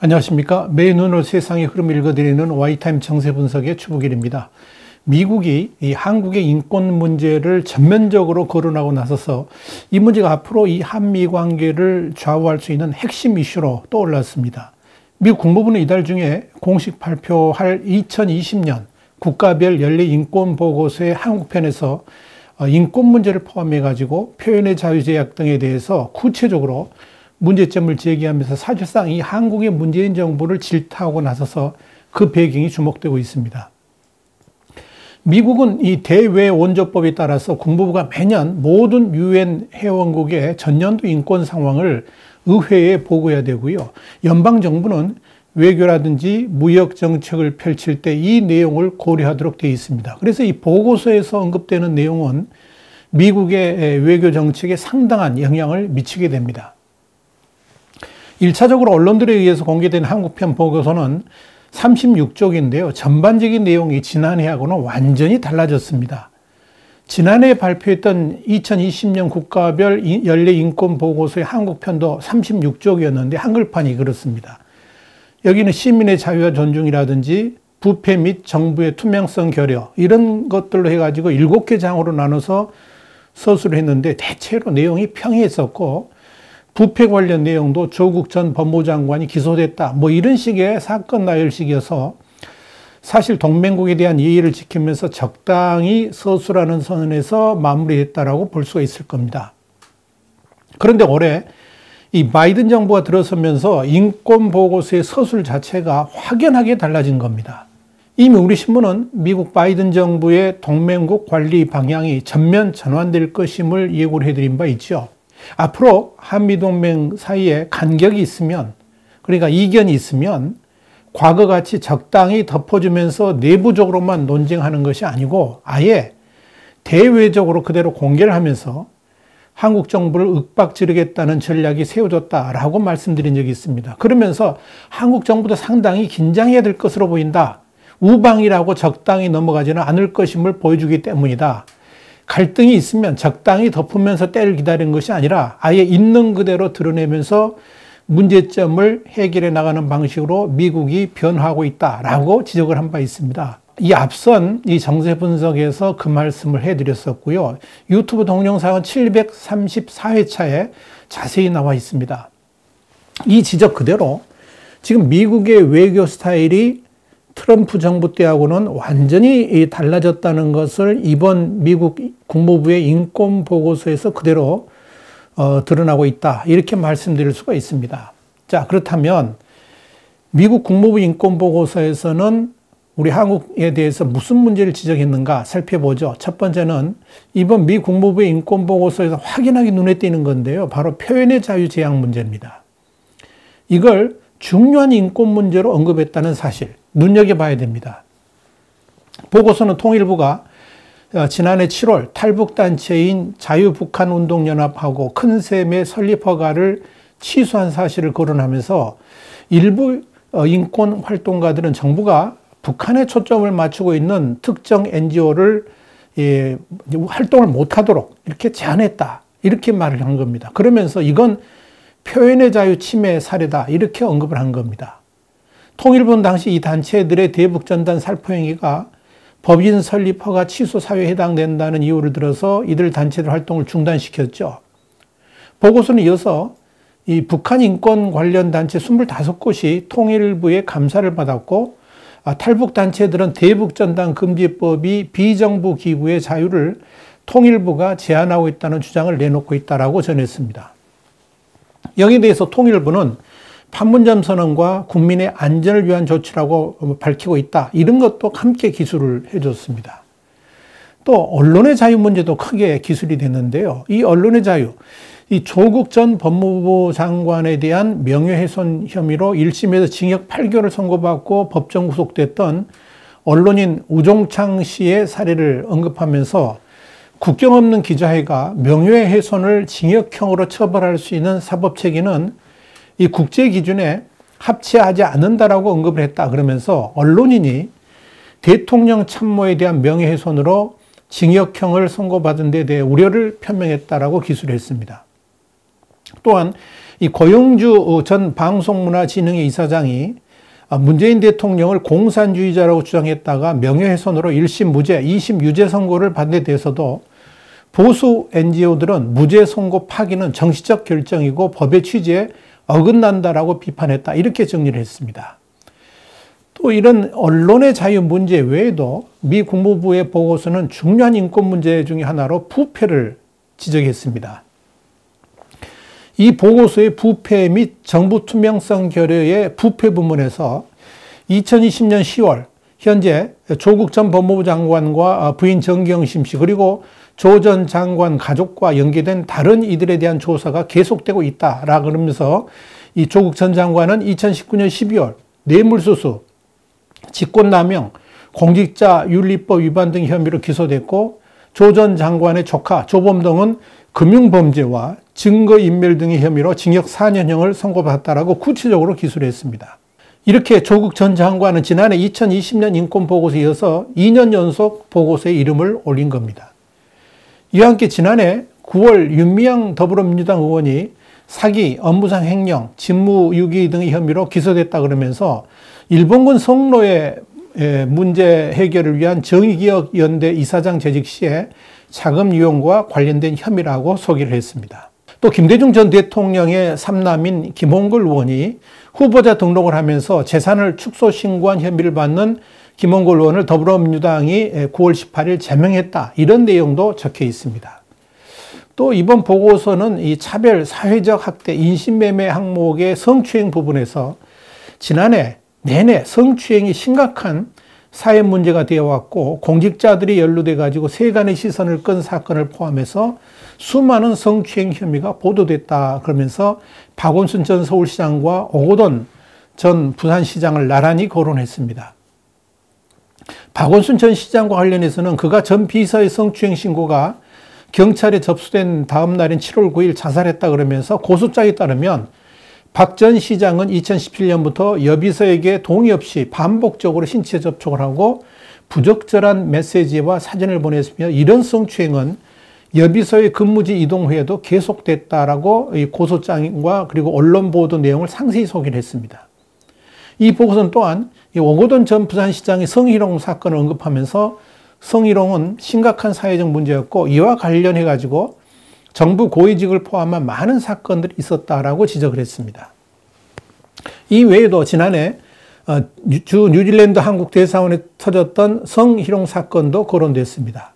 안녕하십니까. 매일 눈으로 세상의 흐름을 읽어드리는 와이타임 정세 분석의 추부길입니다. 미국이 이 한국의 인권 문제를 전면적으로 거론하고 나서서 이 문제가 앞으로 이 한미 관계를 좌우할 수 있는 핵심 이슈로 떠올랐습니다. 미국 국무부는 이달 중에 공식 발표할 2020년 국가별 연례 인권 보고서의 한국편에서 인권 문제를 포함해 가지고 표현의 자유 제약 등에 대해서 구체적으로 문제점을 제기하면서 사실상 이 한국의 문재인 정부를 질타하고 나서서 그 배경이 주목되고 있습니다. 미국은 이 대외원조법에 따라서 국무부가 매년 모든 유엔 회원국의 전년도 인권 상황을 의회에 보고해야 되고요. 연방정부는 외교라든지 무역 정책을 펼칠 때 이 내용을 고려하도록 되어 있습니다. 그래서 이 보고서에서 언급되는 내용은 미국의 외교 정책에 상당한 영향을 미치게 됩니다. 1차적으로 언론들에 의해서 공개된 한국편 보고서는 36쪽인데요. 전반적인 내용이 지난해하고는 완전히 달라졌습니다. 지난해 발표했던 2020년 국가별 연례 인권 보고서의 한국편도 36쪽이었는데 한글판이 그렇습니다. 여기는 시민의 자유와 존중이라든지 부패 및 정부의 투명성 결여 이런 것들로 해가지고 7개 장으로 나눠서 서술을 했는데 대체로 내용이 평이했었고 부패 관련 내용도 조국 전 법무장관이 기소됐다 뭐 이런 식의 사건 나열식이어서 사실 동맹국에 대한 예의를 지키면서 적당히 서술하는 선에서 마무리했다라고 볼 수가 있을 겁니다. 그런데 올해 이 바이든 정부가 들어서면서 인권 보고서의 서술 자체가 확연하게 달라진 겁니다. 이미 우리 신문은 미국 바이든 정부의 동맹국 관리 방향이 전면 전환될 것임을 예고를 해드린 바 있죠. 앞으로 한미동맹 사이에 간격이 있으면, 그러니까 이견이 있으면 과거같이 적당히 덮어주면서 내부적으로만 논쟁하는 것이 아니고 아예 대외적으로 그대로 공개를 하면서 한국 정부를 윽박지르겠다는 전략이 세워졌다라고 말씀드린 적이 있습니다. 그러면서 한국 정부도 상당히 긴장해야 될 것으로 보인다. 우방이라고 적당히 넘어가지는 않을 것임을 보여주기 때문이다. 갈등이 있으면 적당히 덮으면서 때를 기다리는 것이 아니라 아예 있는 그대로 드러내면서 문제점을 해결해 나가는 방식으로 미국이 변화하고 있다라고 지적을 한 바 있습니다. 이 앞선 이 정세 분석에서 그 말씀을 해드렸었고요. 유튜브 동영상은 734회차에 자세히 나와 있습니다. 이 지적 그대로 지금 미국의 외교 스타일이 트럼프 정부 때하고는 완전히 달라졌다는 것을 이번 미국 국무부의 인권 보고서에서 그대로 드러나고 있다. 이렇게 말씀드릴 수가 있습니다. 자, 그렇다면 미국 국무부 인권 보고서에서는 우리 한국에 대해서 무슨 문제를 지적했는가 살펴보죠. 첫 번째는 이번 미 국무부의 인권 보고서에서 확연하게 눈에 띄는 건데요. 바로 표현의 자유 제약 문제입니다. 이걸 중요한 인권 문제로 언급했다는 사실, 눈여겨봐야 됩니다. 보고서는 통일부가 지난해 7월 탈북단체인 자유북한운동연합하고 큰샘의 설립 허가를 취소한 사실을 거론하면서 일부 인권활동가들은 정부가 북한에 초점을 맞추고 있는 특정 NGO를 활동을 못하도록 이렇게 제한했다. 이렇게 말을 한 겁니다. 그러면서 이건 표현의 자유 침해 사례다. 이렇게 언급을 한 겁니다. 통일부는 당시 이 단체들의 대북전단 살포 행위가 법인 설립 허가 취소 사유에 해당된다는 이유를 들어서 이들 단체들 활동을 중단시켰죠. 보고서는 이어서 이 북한 인권 관련 단체 25곳이 통일부의 감사를 받았고 탈북 단체들은 대북전단 금지법이 비정부 기구의 자유를 통일부가 제한하고 있다는 주장을 내놓고 있다라고 전했습니다. 여기에 대해서 통일부는 판문점 선언과 국민의 안전을 위한 조치라고 밝히고 있다. 이런 것도 함께 기술을 해줬습니다. 또 언론의 자유 문제도 크게 기술이 됐는데요. 이 언론의 자유, 이 조국 전 법무부 장관에 대한 명예훼손 혐의로 1심에서 징역 8개월을 선고받고 법정 구속됐던 언론인 우종창 씨의 사례를 언급하면서 국경 없는 기자회가 명예훼손을 징역형으로 처벌할 수 있는 사법 체계는 이 국제 기준에 합치하지 않는다라고 언급을 했다. 그러면서 언론인이 대통령 참모에 대한 명예훼손으로 징역형을 선고받은 데 대해 우려를 표명했다라고 기술했습니다. 또한 이 고영주 전 방송문화진흥회 이사장이 문재인 대통령을 공산주의자라고 주장했다가 명예훼손으로 1심 무죄, 2심 유죄 선고를 받는 데 대해서도 보수 NGO들은 무죄 선고 파기는 정치적 결정이고 법의 취지에 어긋난다라고 비판했다. 이렇게 정리를 했습니다. 또 이런 언론의 자유 문제 외에도 미 국무부의 보고서는 중요한 인권 문제 중에 하나로 부패를 지적했습니다. 이 보고서의 부패 및 정부 투명성 결여의 부패 부문에서 2020년 10월 현재 조국 전 법무부 장관과 부인 정경심 씨 그리고 조 전 장관 가족과 연계된 다른 이들에 대한 조사가 계속되고 있다라 그러면서 이 조국 전 장관은 2019년 12월 뇌물수수, 직권남용, 공직자윤리법 위반 등 혐의로 기소됐고 조 전 장관의 조카 조범동은 금융범죄와 증거인멸 등의 혐의로 징역 4년형을 선고받았다라고 구체적으로 기소를 했습니다. 이렇게 조국 전 장관은 지난해 2020년 인권보고서에 이어서 2년 연속 보고서에 이름을 올린 겁니다. 이와 함께 지난해 9월 윤미향 더불어민주당 의원이 사기, 업무상 횡령, 직무유기 등의 혐의로 기소됐다 그러면서 일본군 성노예 문제 해결을 위한 정의기억연대 이사장 재직 시에 자금 유용과 관련된 혐의라고 소개를 했습니다. 또 김대중 전 대통령의 삼남인 김홍걸 의원이 후보자 등록을 하면서 재산을 축소 신고한 혐의를 받는 김홍걸 의원을 더불어민주당이 9월 18일 제명했다. 이런 내용도 적혀 있습니다. 또 이번 보고서는 이 차별, 사회적 학대, 인신매매 항목의 성추행 부분에서 지난해 내내 성추행이 심각한 사회 문제가 되어 왔고 공직자들이 연루돼 가지고 세간의 시선을 끈 사건을 포함해서 수많은 성추행 혐의가 보도됐다 그러면서 박원순 전 서울시장과 오거돈 전 부산시장을 나란히 거론했습니다. 박원순 전 시장과 관련해서는 그가 전 비서의 성추행 신고가 경찰에 접수된 다음 날인 7월 9일 자살했다 그러면서 고소장에 따르면 박 전 시장은 2017년부터 여비서에게 동의 없이 반복적으로 신체 접촉을 하고 부적절한 메시지와 사진을 보냈으며 이런 성추행은 여비서의 근무지 이동 후에도 계속됐다라고 이 고소장과 그리고 언론 보도 내용을 상세히 소개를 했습니다. 이 보고서는 또한 오거돈 전 부산시장의 성희롱 사건을 언급하면서 성희롱은 심각한 사회적 문제였고 이와 관련해 가지고 정부 고위직을 포함한 많은 사건들이 있었다라고 지적을 했습니다. 이 외에도 지난해 주 뉴질랜드 한국 대사관에 터졌던 성희롱 사건도 거론됐습니다.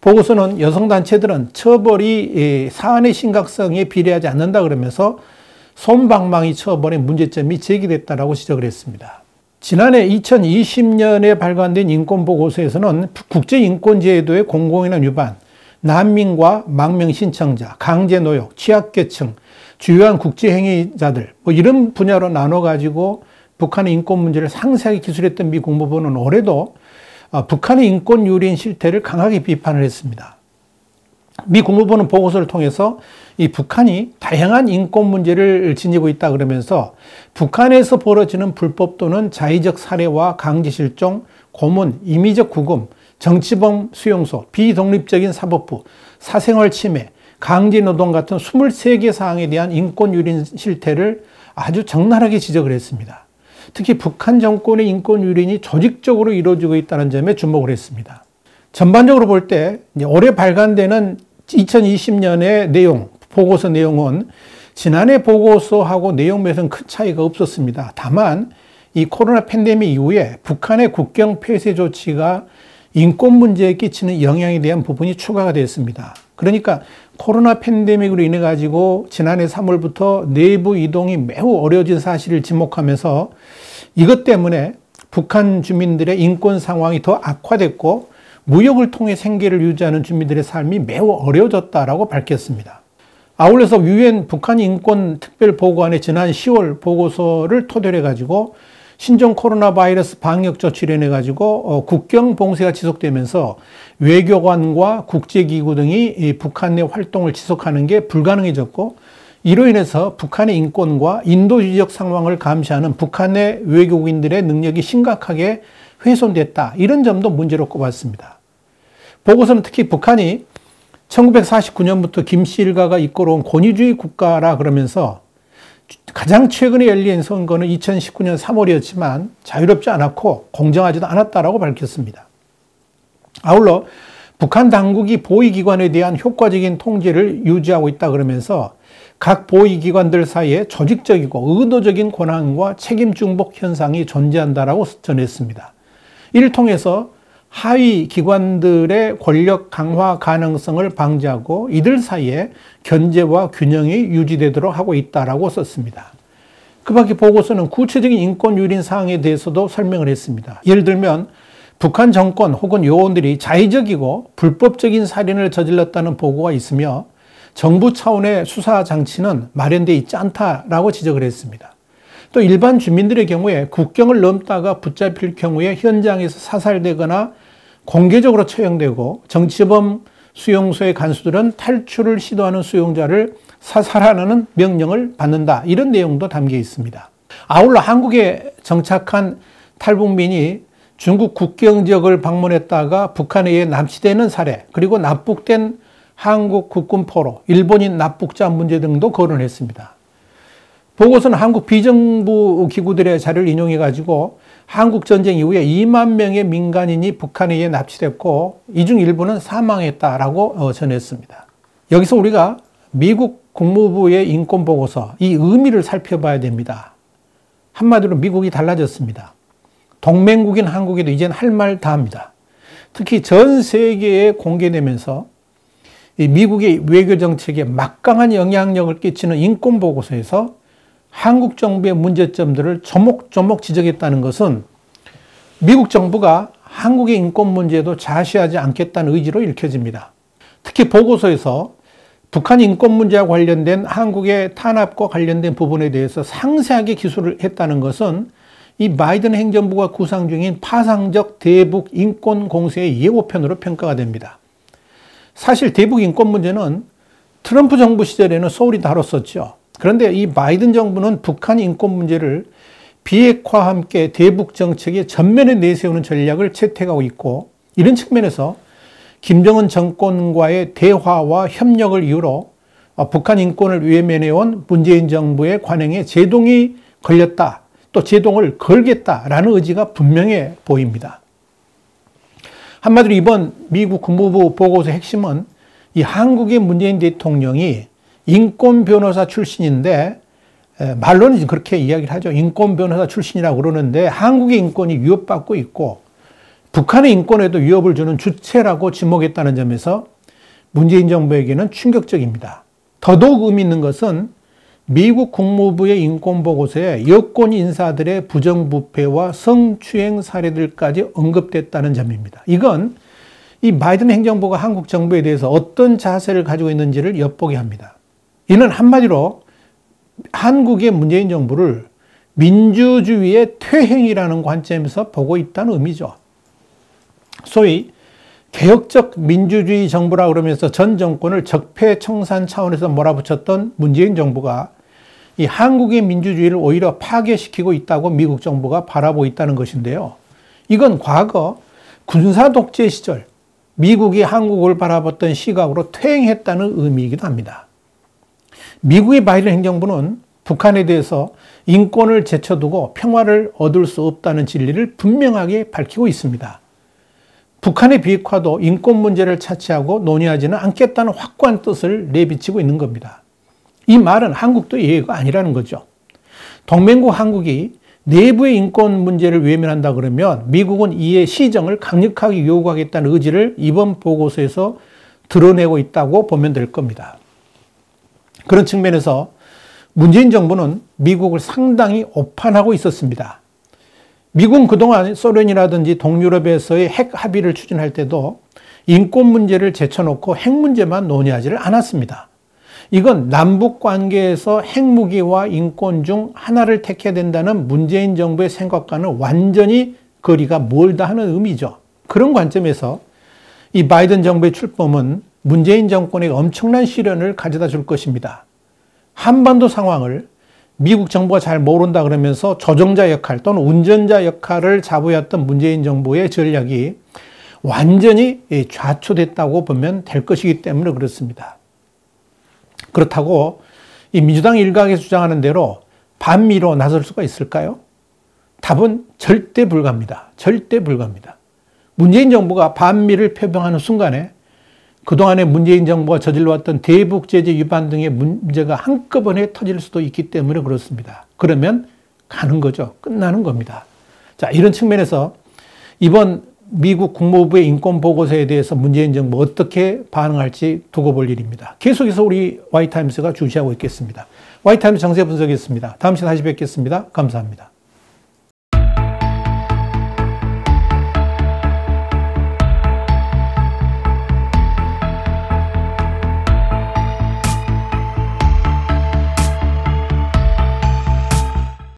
보고서는 여성단체들은 처벌이 사안의 심각성에 비례하지 않는다 그러면서 솜방망이 처벌의 문제점이 제기됐다라고 지적을 했습니다. 지난해 2020년에 발간된 인권보고서에서는 국제인권제도의 공공연한 위반, 난민과 망명 신청자, 강제노역, 취약계층, 주요한 국제행위자들 이런 분야로 나눠가지고 북한의 인권 문제를 상세하게 기술했던 미 국무부는 올해도 북한의 인권 유린 실태를 강하게 비판을 했습니다. 미 국무부는 보고서를 통해서 이 북한이 다양한 인권 문제를 지니고 있다 그러면서 북한에서 벌어지는 불법 또는 자의적 살해와 강제 실종, 고문, 임의적 구금, 정치범 수용소, 비독립적인 사법부, 사생활 침해, 강제노동 같은 23개 사항에 대한 인권 유린 실태를 아주 적나라하게 지적을 했습니다. 특히 북한 정권의 인권 유린이 조직적으로 이루어지고 있다는 점에 주목을 했습니다. 전반적으로 볼 때 올해 발간되는 2020년의 내용, 보고서 내용은 지난해 보고서하고 내용에서는 큰 차이가 없었습니다. 다만 이 코로나 팬데믹 이후에 북한의 국경 폐쇄 조치가 인권 문제에 끼치는 영향에 대한 부분이 추가가 됐습니다. 그러니까 코로나 팬데믹으로 인해 가지고 지난해 3월부터 내부 이동이 매우 어려워진 사실을 지목하면서 이것 때문에 북한 주민들의 인권 상황이 더 악화됐고 무역을 통해 생계를 유지하는 주민들의 삶이 매우 어려워졌다라고 밝혔습니다. 아울러서 유엔 북한 인권 특별보고관의 지난 10월 보고서를 토대로 해가지고 신종 코로나 바이러스 방역 조치를 인해가지고 국경 봉쇄가 지속되면서 외교관과 국제기구 등이 북한 내 활동을 지속하는 게 불가능해졌고 이로 인해서 북한의 인권과 인도주의적 상황을 감시하는 북한의 외교국인들의 능력이 심각하게 훼손됐다. 이런 점도 문제로 꼽았습니다. 보고서는 특히 북한이 1949년부터 김씨 일가가 이끌어온 권위주의 국가라 그러면서 가장 최근에 열린 선거는 2019년 3월이었지만 자유롭지 않았고 공정하지도 않았다라고 밝혔습니다. 아울러 북한 당국이 보위기관에 대한 효과적인 통제를 유지하고 있다 그러면서 각 보위기관들 사이에 조직적이고 의도적인 권한과 책임 중복 현상이 존재한다라고 전했습니다. 이를 통해서 하위 기관들의 권력 강화 가능성을 방지하고 이들 사이에 견제와 균형이 유지되도록 하고 있다라고 썼습니다. 그 밖에 보고서는 구체적인 인권 유린 사항에 대해서도 설명을 했습니다. 예를 들면 북한 정권 혹은 요원들이 자의적이고 불법적인 살인을 저질렀다는 보고가 있으며 정부 차원의 수사 장치는 마련되어 있지 않다라고 지적을 했습니다. 또 일반 주민들의 경우에 국경을 넘다가 붙잡힐 경우에 현장에서 사살되거나 공개적으로 처형되고 정치범 수용소의 간수들은 탈출을 시도하는 수용자를 사살하는 명령을 받는다. 이런 내용도 담겨 있습니다. 아울러 한국에 정착한 탈북민이 중국 국경 지역을 방문했다가 북한에 의해 납치되는 사례, 그리고 납북된 한국 국군 포로, 일본인 납북자 문제 등도 거론했습니다. 보고서는 한국 비정부 기구들의 자료를 인용해가지고 한국 전쟁 이후에 2만 명의 민간인이 북한에 의해 납치됐고 이 중 일부는 사망했다라고 전했습니다. 여기서 우리가 미국 국무부의 인권보고서, 이 의미를 살펴봐야 됩니다. 한마디로 미국이 달라졌습니다. 동맹국인 한국에도 이젠 할 말 다 합니다. 특히 전 세계에 공개되면서 이 미국의 외교 정책에 막강한 영향력을 끼치는 인권보고서에서 한국 정부의 문제점들을 조목조목 지적했다는 것은 미국 정부가 한국의 인권 문제에도 자시하지 않겠다는 의지로 읽혀집니다. 특히 보고서에서 북한 인권 문제와 관련된 한국의 탄압과 관련된 부분에 대해서 상세하게 기술을 했다는 것은 이 바이든 행정부가 구상 중인 파상적 대북 인권 공세의 예고편으로 평가가 됩니다. 사실 대북 인권 문제는 트럼프 정부 시절에는 소홀히 다뤘었죠. 그런데 이 바이든 정부는 북한 인권 문제를 비핵화와 함께 대북 정책의 전면에 내세우는 전략을 채택하고 있고, 이런 측면에서 김정은 정권과의 대화와 협력을 이유로 북한 인권을 외면해온 문재인 정부의 관행에 제동이 걸렸다, 또 제동을 걸겠다라는 의지가 분명해 보입니다. 한마디로 이번 미국 국무부 보고서의 핵심은 이 한국의 문재인 대통령이 인권 변호사 출신인데, 말로는 그렇게 이야기를 하죠. 인권 변호사 출신이라고 그러는데 한국의 인권이 위협받고 있고 북한의 인권에도 위협을 주는 주체라고 지목했다는 점에서 문재인 정부에게는 충격적입니다. 더더욱 의미 있는 것은 미국 국무부의 인권보고서에 여권 인사들의 부정부패와 성추행 사례들까지 언급됐다는 점입니다. 이건 이 바이든 행정부가 한국 정부에 대해서 어떤 자세를 가지고 있는지를 엿보게 합니다. 이는 한마디로 한국의 문재인 정부를 민주주의의 퇴행이라는 관점에서 보고 있다는 의미죠. 소위 개혁적 민주주의 정부라 그러면서 전 정권을 적폐청산 차원에서 몰아붙였던 문재인 정부가 이 한국의 민주주의를 오히려 파괴시키고 있다고 미국 정부가 바라보고 있다는 것인데요. 이건 과거 군사 독재 시절 미국이 한국을 바라봤던 시각으로 퇴행했다는 의미이기도 합니다. 미국의 바이든 행정부는 북한에 대해서 인권을 제쳐두고 평화를 얻을 수 없다는 진리를 분명하게 밝히고 있습니다. 북한의 비핵화도 인권 문제를 차치하고 논의하지는 않겠다는 확고한 뜻을 내비치고 있는 겁니다. 이 말은 한국도 예외가 아니라는 거죠. 동맹국 한국이 내부의 인권 문제를 외면한다 그러면 미국은 이에 시정을 강력하게 요구하겠다는 의지를 이번 보고서에서 드러내고 있다고 보면 될 겁니다. 그런 측면에서 문재인 정부는 미국을 상당히 오판하고 있었습니다. 미국은 그동안 소련이라든지 동유럽에서의 핵 합의를 추진할 때도 인권 문제를 제쳐놓고 핵 문제만 논의하지를 않았습니다. 이건 남북 관계에서 핵무기와 인권 중 하나를 택해야 된다는 문재인 정부의 생각과는 완전히 거리가 멀다 하는 의미죠. 그런 관점에서 이 바이든 정부의 출범은 문재인 정권에게 엄청난 시련을 가져다 줄 것입니다. 한반도 상황을 미국 정부가 잘 모른다 그러면서 조정자 역할 또는 운전자 역할을 자부했던 문재인 정부의 전략이 완전히 좌초됐다고 보면 될 것이기 때문에 그렇습니다. 그렇다고 이 민주당 일각에서 주장하는 대로 반미로 나설 수가 있을까요? 답은 절대 불가합니다. 절대 불가합니다. 문재인 정부가 반미를 표명하는 순간에 그동안에 문재인 정부가 저질러왔던 대북 제재 위반 등의 문제가 한꺼번에 터질 수도 있기 때문에 그렇습니다. 그러면 가는 거죠. 끝나는 겁니다. 자, 이런 측면에서 이번 미국 국무부의 인권 보고서에 대해서 문재인 정부 어떻게 반응할지 두고 볼 일입니다. 계속해서 우리 와이타임스가 주시하고 있겠습니다. 와이타임스 정세 분석이었습니다. 다음 시간에 다시 뵙겠습니다. 감사합니다.